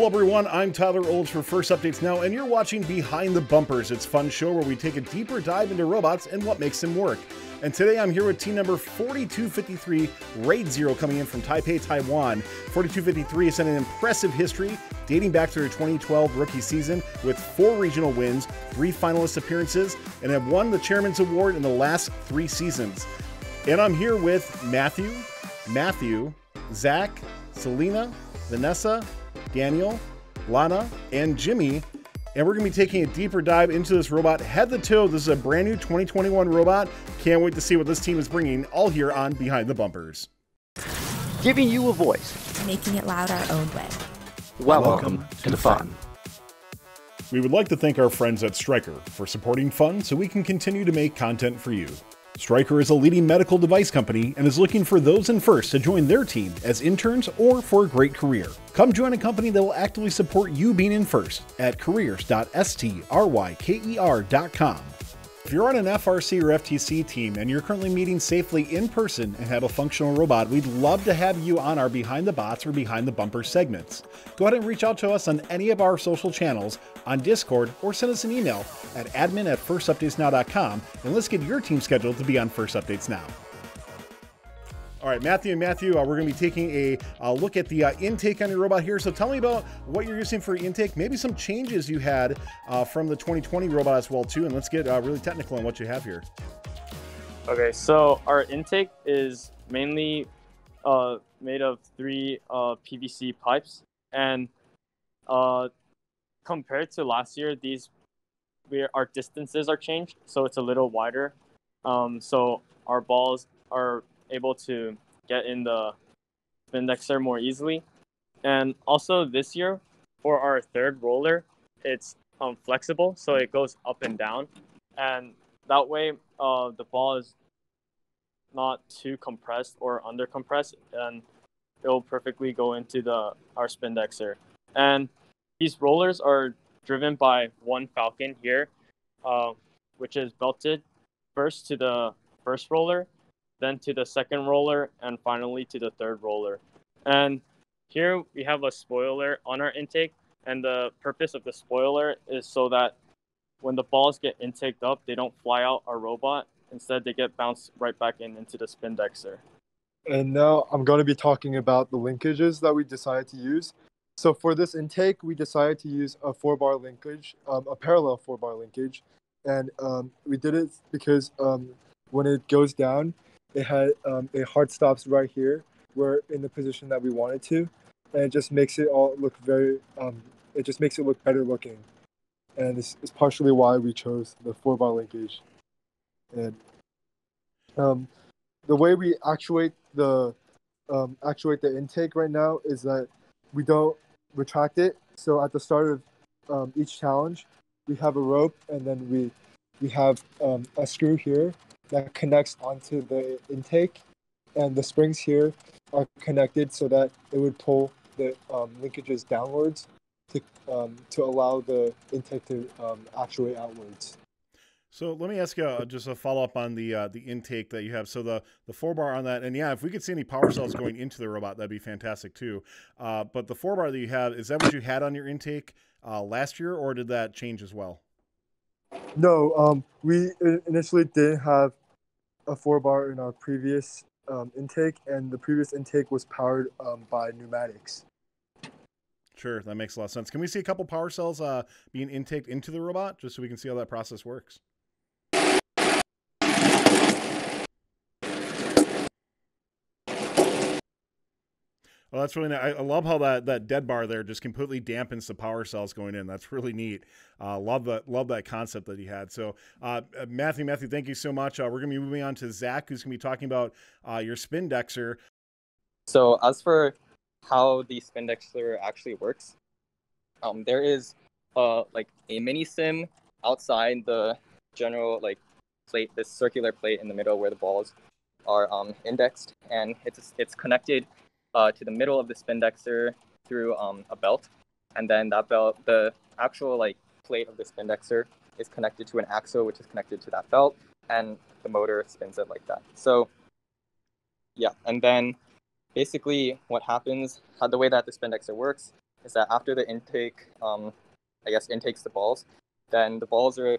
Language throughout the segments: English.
Hello everyone, I'm Tyler Olds for First Updates Now, and you're watching Behind the Bumpers. It's a fun show where we take a deeper dive into robots and what makes them work. And today I'm here with team number 4253, Raid Zero, coming in from Taipei, Taiwan. 4253 has had an impressive history dating back to their 2012 rookie season with 4 regional wins, 3 finalist appearances, and have won the Chairman's Award in the last 3 seasons. And I'm here with Matthew, Zach, Selena, Vanessa, Daniel, Lana, and Jimmy, and we're going to be taking a deeper dive into this robot head to toe. This is a brand new 2021 robot. Can't wait to see what this team is bringing, all here on Behind the Bumpers. Giving you a voice. Making it loud our own way. Welcome to the fun. We would like to thank our friends at Stryker for supporting fun so we can continue to make content for you. Stryker is a leading medical device company and is looking for those in FIRST to join their team as interns or for a great career. Come join a company that will actively support you being in FIRST at careers.stryker.com. If you're on an FRC or FTC team and you're currently meeting safely in person and have a functional robot, we'd love to have you on our Behind the Bots or Behind the Bumpers segments. Go ahead and reach out to us on any of our social channels, on Discord, or send us an email at admin@firstupdatesnow.com, and let's get your team scheduled to be on First Updates Now. All right, Matthew, we're going to be taking a look at the intake on your robot here. So tell me about what you're using for intake, maybe some changes you had from the 2020 robot as well, too. And let's get really technical on what you have here. Okay, so our intake is mainly made of 3 PVC pipes. And compared to last year, our distances are changed, so it's a little wider. So our balls are able to get in the spindexer more easily. And also this year, for our third roller, it's flexible, so it goes up and down. And that way, the ball is not too compressed or under compressed, and it will perfectly go into our spindexer. And these rollers are driven by one Falcon here, which is belted first to the first roller, then to the second roller, and finally to the third roller. And here we have a spoiler on our intake, and the purpose of the spoiler is so that when the balls get intaked up, they don't fly out our robot. Instead, they get bounced right back into the spindexer. And now I'm going to be talking about the linkages that we decided to use. So for this intake, we decided to use a 4-bar linkage, a parallel 4-bar linkage. And we did it because when it goes down, it had it hard stops right here. We're in the position that we wanted to, and it just makes it all look very. It just makes it look better looking, and this is partially why we chose the 4-bar linkage. And the way we actuate the intake right now is that we don't retract it. So at the start of each challenge, we have a rope, and then we have a screw here that connects onto the intake, and the springs here are connected so that it would pull the linkages downwards to allow the intake to actuate outwards. So let me ask you just a follow-up on the intake that you have. So the 4-bar on that, and yeah, if we could see any power cells going into the robot, that'd be fantastic too. But the 4-bar that you have, is that what you had on your intake last year, or did that change as well? No, we initially didn't have a 4-bar in our previous intake, and the previous intake was powered by pneumatics. Sure, that makes a lot of sense. Can we see a couple power cells being intaked into the robot, just so we can see how that process works? Well, that's really nice. I love how that dead bar there just completely dampens the power cells going in. That's really neat. Love that concept that he had. So, Matthew, thank you so much. We're going to be moving on to Zach, who's going to be talking about your spindexer. So, as for how the spindexer actually works, there is like a mini sim outside the general plate, this circular plate in the middle where the balls are indexed, and it's connected to the middle of the spindexer through a belt, and then that belt, the actual plate of the spindexer, is connected to an axle, which is connected to that belt, and the motor spins it like that. So yeah, and then basically what happens, the way that the spindexer works is that after the intake, intakes the balls, then the balls are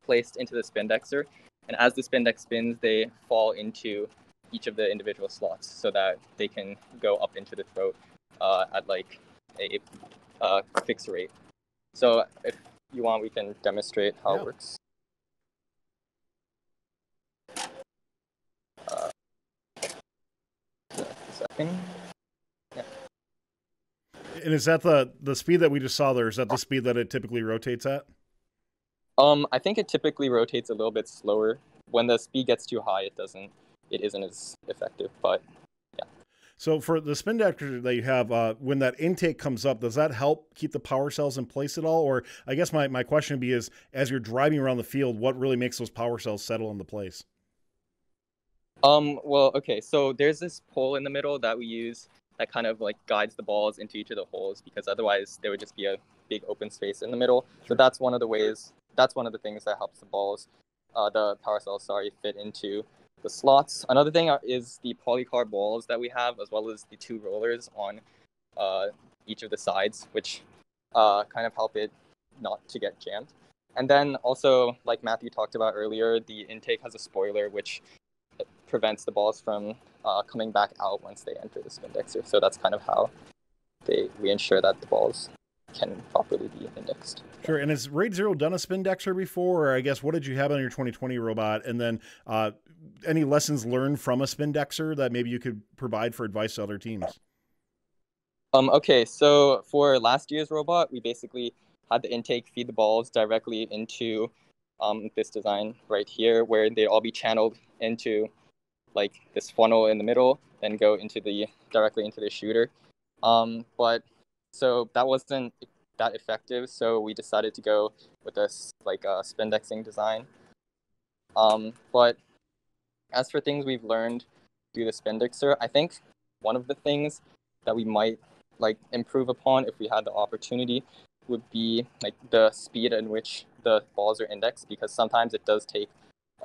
placed into the spindexer, and as the spindex spins, they fall into each of the individual slots so that they can go up into the throat at like a fixed rate. So if you want, we can demonstrate how it works. Second. Yeah. And is that the speed that we just saw there? Is that the speed that it typically rotates at? I think it typically rotates a little bit slower. When the speed gets too high, it isn't as effective, but yeah. So for the spindexer that you have, when that intake comes up, does that help keep the power cells in place at all? Or I guess my question would be is, as you're driving around the field, what really makes those power cells settle into place? Well, okay, so there's this pole in the middle that we use that kind of like guides the balls into each of the holes, because otherwise there would just be a big open space in the middle. Sure. So that's one of the things that helps the power cells, fit into the slots. Another thing is the polycarb balls that we have, as well as the two rollers on each of the sides, which kind of help it not to get jammed. And then also, like Matthew talked about earlier, the intake has a spoiler, which prevents the balls from coming back out once they enter the spindexer. So that's kind of how we ensure that the balls can properly be indexed. Sure. And has RAID 0 done a spindexer before? Or I guess, what did you have on your 2020 robot? And then any lessons learned from a spindexer that maybe you could provide for advice to other teams? Okay, so for last year's robot, we basically had the intake feed the balls directly into this design right here, where they all be channeled into like this funnel in the middle, then go directly into the shooter. But so that wasn't that effective, so we decided to go with this spindexing design. But as for things we've learned through the spindexer, I think one of the things that we might improve upon if we had the opportunity would be the speed in which the balls are indexed, because sometimes it does take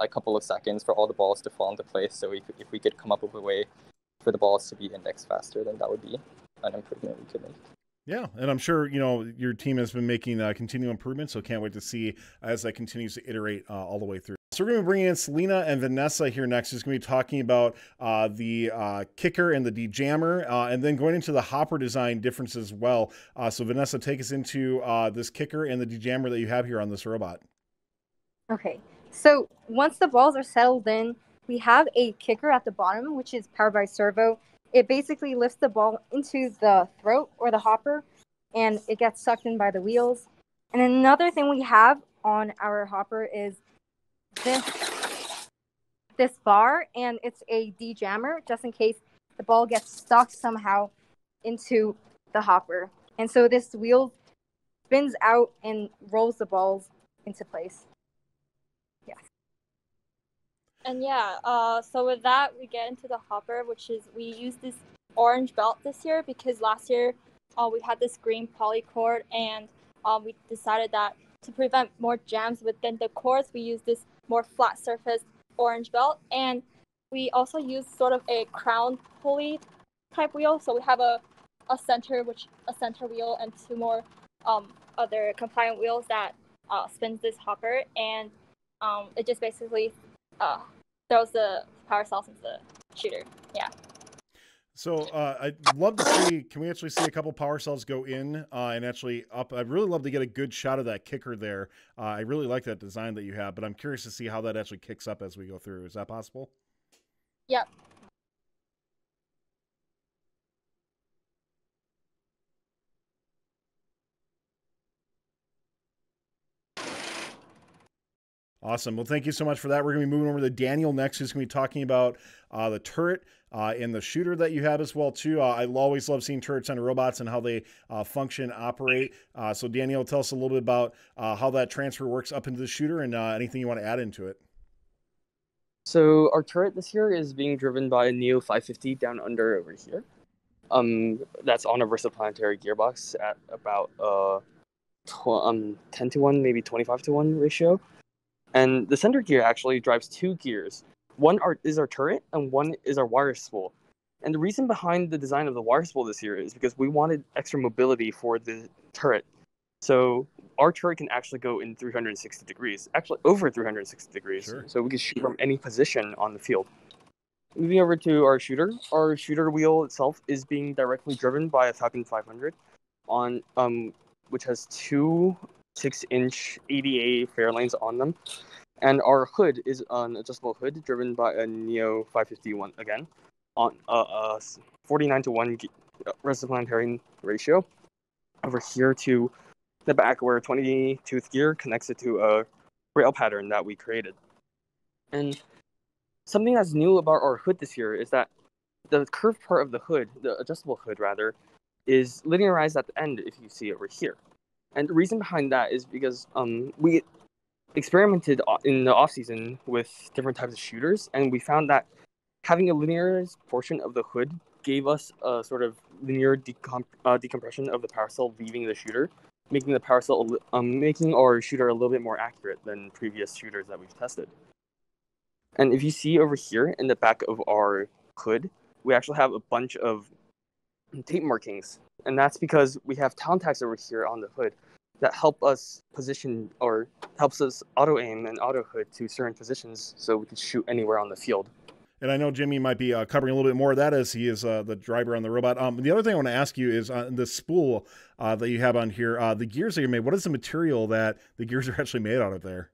a couple of seconds for all the balls to fall into place. So if we could come up with a way for the balls to be indexed faster, then that would be an improvement we could make. Yeah, and I'm sure your team has been making continual improvements, so can't wait to see as that continues to iterate all the way through. So we're going to bring in Selena and Vanessa here next. Who's going to be talking about the kicker and the de-jammer, and then going into the hopper design differences as well. So Vanessa, take us into this kicker and the de-jammer that you have here on this robot. Okay, so once the balls are settled in, we have a kicker at the bottom, which is powered by servo. It basically lifts the ball into the throat or the hopper, and it gets sucked in by the wheels. And another thing we have on our hopper is this bar, and it's a de-jammer, just in case the ball gets stuck somehow into the hopper. And so this wheel spins out and rolls the balls into place. Yeah. And so with that, we get into the hopper, which is we use this orange belt this year because last year we had this green polycord, and we decided that to prevent more jams within the cores, we use this more flat surface orange belt. And we also use sort of a crown pulley type wheel. So we have a center wheel and two more other compliant wheels that spins this hopper, and it just basically throws the power cells into the shooter. Yeah. So I'd love to see, can we actually see a couple power cells go in and actually up? I'd really love to get a good shot of that kicker there. I really like that design that you have, but I'm curious to see how that actually kicks up as we go through. Is that possible? Yep. Awesome. Well, thank you so much for that. We're going to be moving over to Daniel next, who's going to be talking about the turret and the shooter that you have as well, too. I always love seeing turrets on robots and how they function, operate. So Daniel, tell us a little bit about how that transfer works up into the shooter and anything you want to add into it. So our turret this year is being driven by a Neo 550 down under over here. That's on a versaplanetary gearbox at about 10 to 1, maybe 25 to 1 ratio. And the center gear actually drives two gears. One is our turret, and one is our wire spool. And the reason behind the design of the water spool this year is because we wanted extra mobility for the turret. So our turret can actually go in 360 degrees, actually over 360 degrees. Sure. So we can shoot from any position on the field. Moving over to our shooter wheel itself is being directly driven by a Falcon 500 on which has two 6-inch ADA Fairlanes on them. And our hood is an adjustable hood driven by a Neo 551 again on a 49:1 resistive planetary ratio. Over here to the back where 20-tooth gear connects it to a rail pattern that we created. And something that's new about our hood this year is that the curved part of the hood, the adjustable hood rather, is linearized at the end if you see over here. And the reason behind that is because we experimented in the off-season with different types of shooters, and we found that having a linearized portion of the hood gave us a sort of linear decompression of the power cell leaving the shooter, making the power cell making our shooter a little bit more accurate than previous shooters that we've tested. And if you see over here in the back of our hood, we actually have a bunch of tape markings, and that's because we have town tags over here on the hood that help us position or helps us auto aim and auto hood to certain positions so we can shoot anywhere on the field. And I know Jimmy might be covering a little bit more of that as he is the driver on the robot. The other thing I want to ask you is the spool that you have on here, the gears that you made, what is the material that the gears are actually made out of there?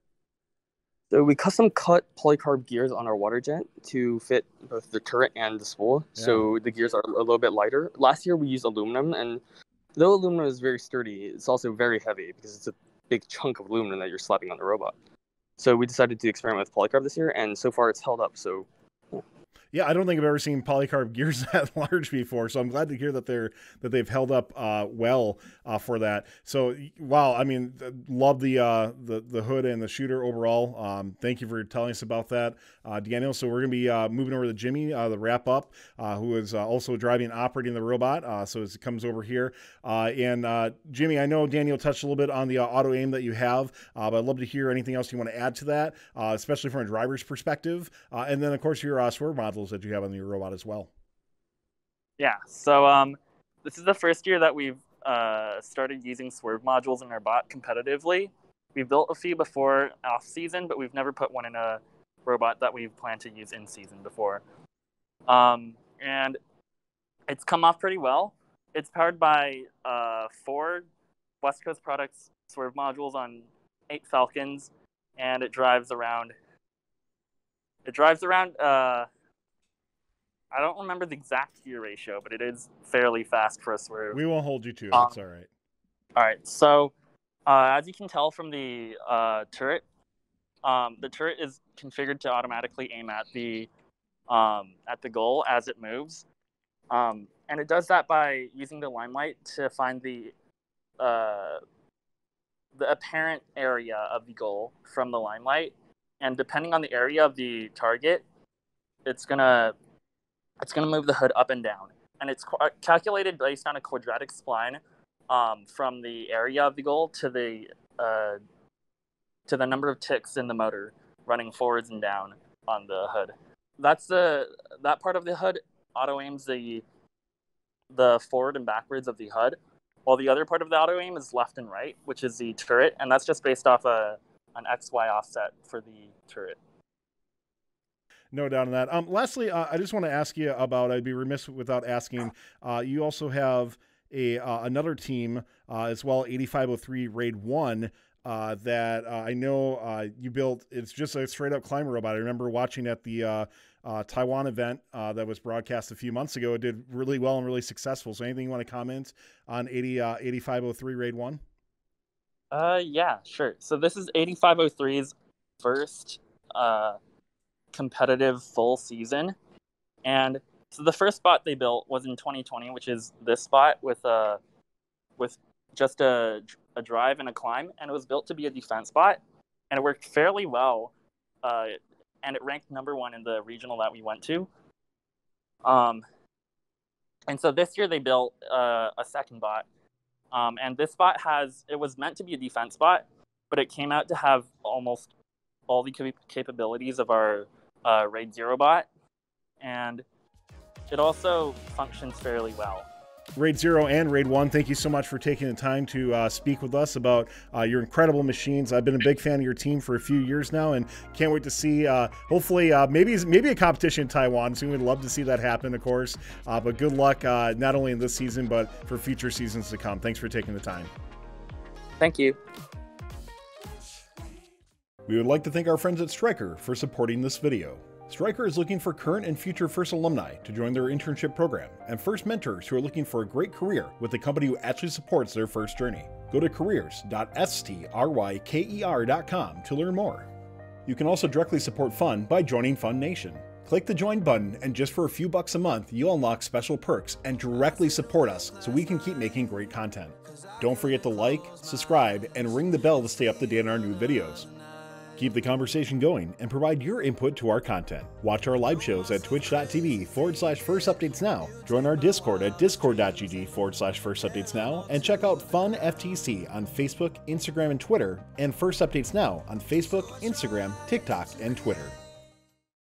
So we custom cut polycarb gears on our water jet to fit both the turret and the spool. Yeah. So the gears are a little bit lighter. Last year we used aluminum, and though aluminum is very sturdy, it's also very heavy because it's a big chunk of aluminum that you're slapping on the robot. So we decided to experiment with polycarb this year, and so far it's held up. So yeah, I don't think I've ever seen polycarb gears that large before, so I'm glad to hear that they've held up well for that. So, wow, I mean, love the hood and the shooter overall. Thank you for telling us about that, Daniel. So we're gonna be moving over to Jimmy, the wrap up, who is also driving and operating the robot. So as it comes over here, and Jimmy, I know Daniel touched a little bit on the auto aim that you have, but I'd love to hear anything else you want to add to that, especially from a driver's perspective, and then of course your swerve modules that you have on your robot as well. Yeah, so this is the first year that we've started using swerve modules in our bot competitively. We've built a few before off season, but we've never put one in a robot that we've planned to use in season before. And it's come off pretty well. It's powered by 4 West Coast Products swerve modules on 8 Falcons, and it drives around. I don't remember the exact gear ratio, but it is fairly fast for a swerve. We won't hold you to it. It's all right. All right. So, as you can tell from the turret is configured to automatically aim at the goal as it moves, and it does that by using the limelight to find the apparent area of the goal from the limelight, and depending on the area of the target, it's gonna move the hood up and down, and it's calculated based on a quadratic spline from the area of the goal to the number of ticks in the motor running forwards and down on the hood. That part of the hood auto aims the forward and backwards of the hood, while the other part of the auto aim is left and right, which is the turret, and that's just based off an XY offset for the turret. No doubt on that. Lastly, I just want to ask you about, I'd be remiss without asking, you also have another team as well, 8503 Raid 1, that I know you built. It's just a straight up climber robot. I remember watching at the Taiwan event that was broadcast a few months ago. It did really well and really successful. So anything you want to comment on 8503 Raid 1? Yeah, sure. So this is 8503's first competitive full season, and so the first spot they built was in 2020, which is this spot with just a drive and a climb, and it was built to be a defense spot, and it worked fairly well, and it ranked #1 in the regional that we went to. And so this year they built a second bot, and this bot it was meant to be a defense bot, but it came out to have almost all the capabilities of our Raid 0 bot, and it also functions fairly well. Raid 0 and Raid 1, thank you so much for taking the time to speak with us about your incredible machines. I've been a big fan of your team for a few years now, and can't wait to see, hopefully, maybe a competition in Taiwan soon. We'd love to see that happen, of course. But good luck, not only in this season, but for future seasons to come. Thanks for taking the time. Thank you. We would like to thank our friends at Stryker for supporting this video. Stryker is looking for current and future FIRST alumni to join their internship program, and FIRST mentors who are looking for a great career with a company who actually supports their FIRST journey. Go to careers.stryker.com to learn more. You can also directly support Fun by joining Fun Nation. Click the join button, and just for a few bucks a month, you'll unlock special perks and directly support us so we can keep making great content. Don't forget to like, subscribe, and ring the bell to stay up to date on our new videos. Keep the conversation going and provide your input to our content. Watch our live shows at twitch.tv/firstupdatesnow. Join our Discord at discord.gg/firstupdatesnow. And check out Fun FTC on Facebook, Instagram, and Twitter, and First Updates Now on Facebook, Instagram, TikTok, and Twitter.